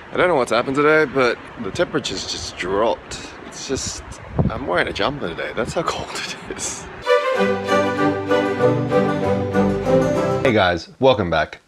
I don't know what's happened today, but the temperature's just dropped. It's just, I'm wearing a jumper today. That's how cold it is. Hey guys, welcome back.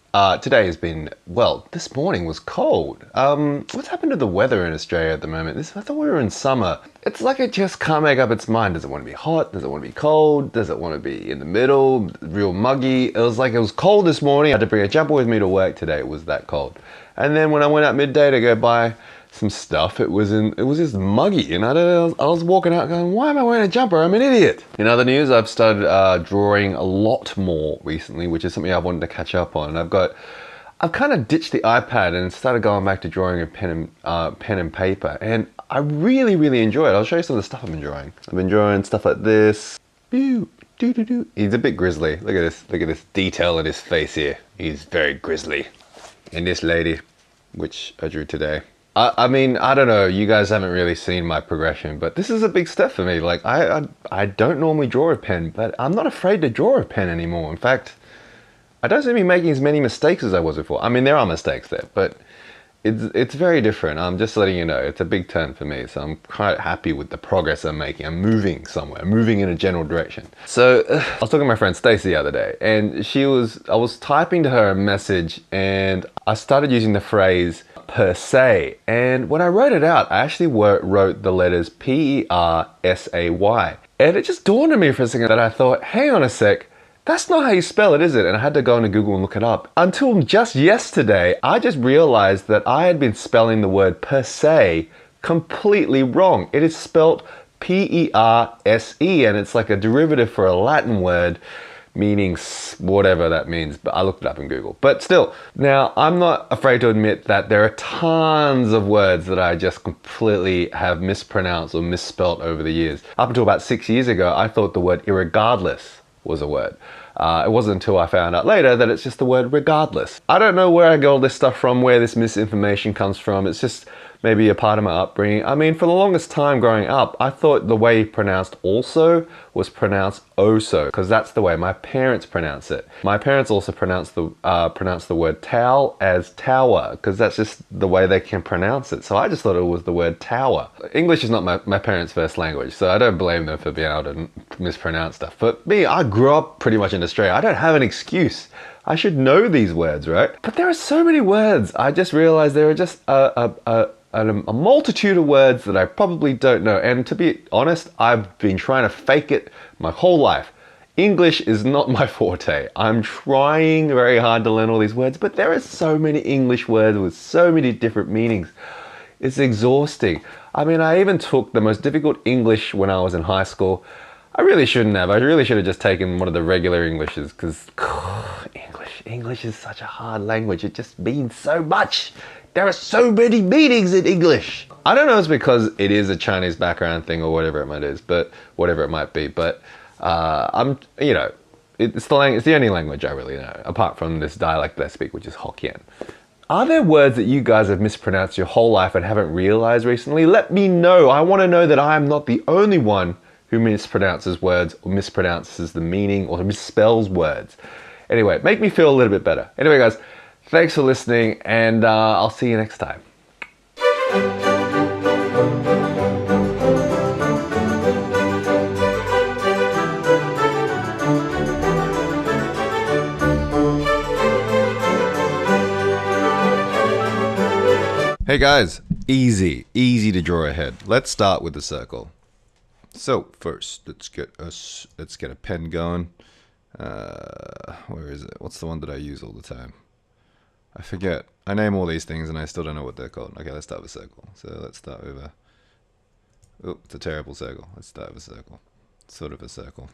Today has been, well, this morning was cold. What's happened to the weather in Australia at the moment? I thought we were in summer. It's like it just can't make up its mind. Does it want to be hot? Does it want to be cold? Does it want to be in the middle? Real muggy? It was like it was cold this morning. I had to bring a jumper with me to work today. It was that cold. And then when I went out midday to go buy some stuff, it was just muggy, and I was walking out going, why am I wearing a jumper? I'm an idiot. In other news, I've started drawing a lot more recently, which is something I wanted to catch up on. I've kind of ditched the iPad and started going back to drawing with pen and paper, and I really enjoy it. I'll show you some of the stuff I've been drawing. I've been drawing stuff like this. He's a bit grizzly. Look at this detail in his face here. He's very grizzly. And this lady, which I drew today. I mean, I don't know, you guys haven't really seen my progression, but this is a big step for me. Like, I don't normally draw a pen, but I'm not afraid to draw a pen anymore. In fact, I don't seem to be making as many mistakes as I was before. I mean, there are mistakes there, but it's very different. I'm just letting you know, it's a big turn for me, so I'm quite happy with the progress I'm making. I'm moving somewhere, moving in a general direction. So, I was talking to my friend Stacey the other day, and I was typing to her a message, and I started using the phrase, per se, and when I wrote it out, I actually wrote the letters P-E-R-S-A-Y, and it just dawned on me for a second that I thought, hang on a sec, that's not how you spell it, is it? And I had to go into Google and look it up. Until just yesterday, I just realized that I had been spelling the word per se completely wrong. It is spelled P-E-R-S-E, and it's like a derivative for a Latin word meaning whatever that means, but I looked it up in Google. But still, now I'm not afraid to admit that there are tons of words that I just completely have mispronounced or misspelt over the years. Up until about 6 years ago, I thought the word irregardless was a word. It wasn't until I found out later that it's just the word regardless. I don't know where I get all this stuff from, where this misinformation comes from. It's just maybe a part of my upbringing. I mean, for the longest time growing up, I thought the way pronounced also was pronounced oso, because that's the way my parents pronounce it. My parents also pronounce the word towel as tower, because that's just the way they can pronounce it. So I just thought it was the word tower. English is not my parents' first language, so I don't blame them for being able to mispronounce stuff. But me, I grew up pretty much in Australia. I don't have an excuse. I should know these words, right? But there are so many words. I just realized there are just a multitude of words that I probably don't know. And to be honest, I've been trying to fake it my whole life. English is not my forte. I'm trying very hard to learn all these words, but there are so many English words with so many different meanings. It's exhausting. I mean, I even took the most difficult English when I was in high school. I really shouldn't have. I really should have just taken one of the regular Englishes, because English is such a hard language. It just means so much. There are so many meanings in English. I don't know if it's because it is a Chinese background thing or whatever it might be, but it's the only language I really know, apart from this dialect that I speak, which is Hokkien. Are there words that you guys have mispronounced your whole life and haven't realized recently? Let me know. I want to know that I am not the only one who mispronounces words or mispronounces the meaning or misspells words. Anyway, make me feel a little bit better. Anyway, guys, thanks for listening, and I'll see you next time. Hey guys, easy to draw a head. Let's start with the circle. So first, let's get a pen going. Where is it? What's the one that I use all the time? I forget. I name all these things and I still don't know what they're called. Okay, let's start with a circle. So let's start with a... Oh, it's a terrible circle. Let's start with a circle. Sort of a circle.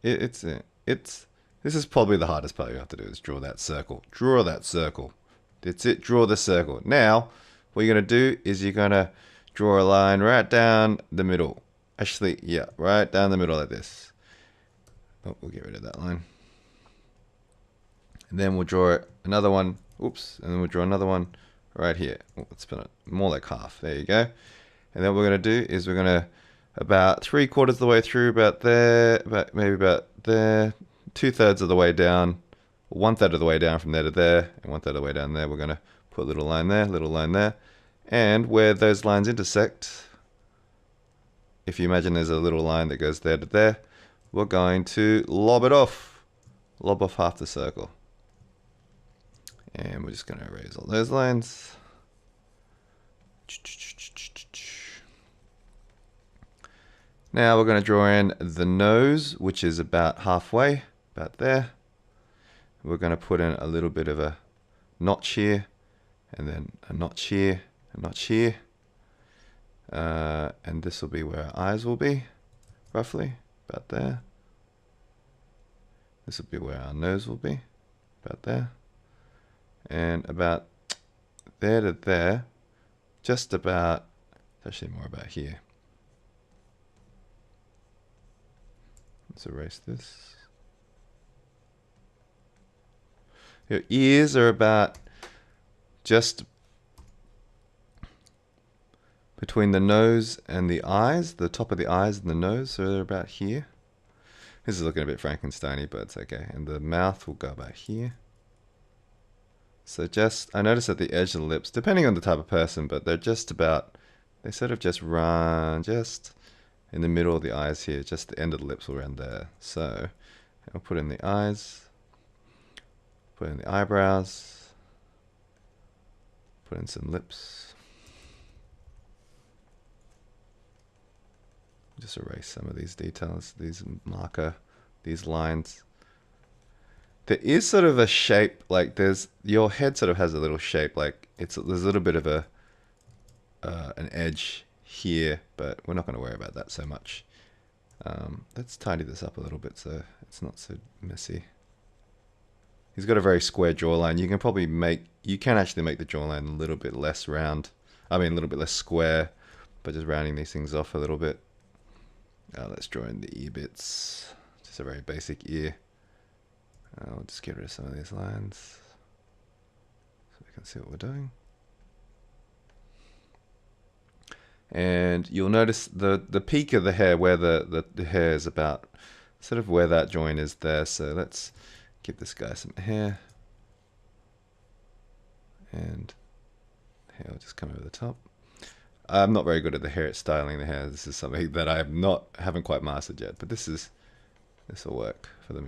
This is probably the hardest part you have to do, is draw that circle. Draw that circle. That's it, draw the circle. Now, what you're going to do is you're going to draw a line right down the middle. Actually, yeah, right down the middle like this. Oh, we'll get rid of that line. And then we'll draw another one. Oops. And then we'll draw another one right here. Oh, let's spin it more like half. There you go. And then what we're going to do is we're going to, about 3/4 of the way through, about there, maybe about there, 2/3 of the way down, 1/3 of the way down from there to there, and 1/3 of the way down there, we're going to Put a little line there. And where those lines intersect, if you imagine there's a little line that goes there to there, we're going to lob it off. Lob off half the circle. And we're just going to erase all those lines. Now we're going to draw in the nose, which is about halfway, about there. We're going to put in a little bit of a notch here, and then a notch here, a notch here. And this will be where our eyes will be, roughly, about there. This will be where our nose will be, about there. And about there to there, just about, it's actually more about here. Let's erase this. Your ears are about just between the nose and the eyes, the top of the eyes and the nose, so they're about here. This is looking a bit Frankenstein-y, but it's okay. And the mouth will go about here. So just, I notice at the edge of the lips, depending on the type of person, but they're just about, they sort of just run just in the middle of the eyes here, just the end of the lips will run there. So I'll put in the eyes, put in the eyebrows, put in some lips. Just erase some of these details, these marker, these lines. There is sort of a shape, like your head sort of has a little shape, like there's a little bit of an edge here, but we're not going to worry about that so much. Let's tidy this up a little bit so it's not so messy. He's got a very square jawline. You can actually make the jawline a little bit less round. I mean, a little bit less square, but just rounding these things off a little bit. Let's draw in the ear bits. Just a very basic ear. I'll just get rid of some of these lines so we can see what we're doing. And you'll notice the peak of the hair, where the hair is about, sort of where that joint is there. So let's give this guy some hair. And hair will just come over the top. I'm not very good at the hair, styling the hair. This is something that I haven't quite mastered yet, but this will work for the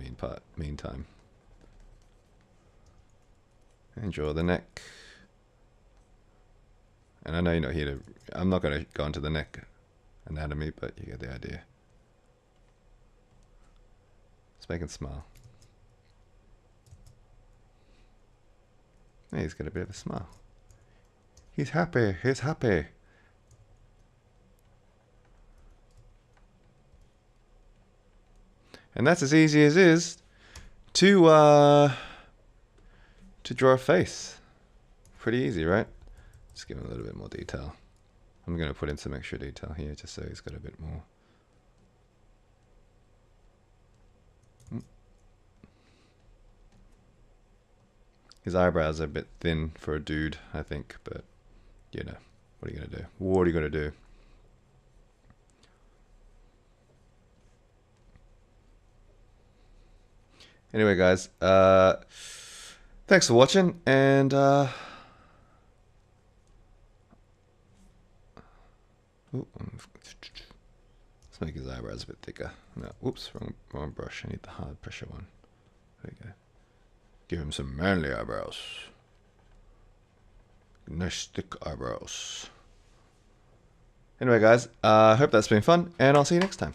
meantime. And draw the neck. And I know you're not here to, I'm not going to go into the neck anatomy, but you get the idea. Let's make him smile. Yeah, he's got a bit of a smile. He's happy, he's happy. And that's as easy as is to draw a face. Pretty easy, right? Just give him a little bit more detail. I'm going to put in some extra detail here just so he's got a bit more. His eyebrows are a bit thin for a dude, I think, but you know, what are you going to do? What are you going to do? Anyway, guys, thanks for watching, and let's make his eyebrows a bit thicker. No, whoops, wrong brush. I need the hard pressure one. There you go. Give him some manly eyebrows. Nice thick eyebrows. Anyway, guys, I hope that's been fun, and I'll see you next time.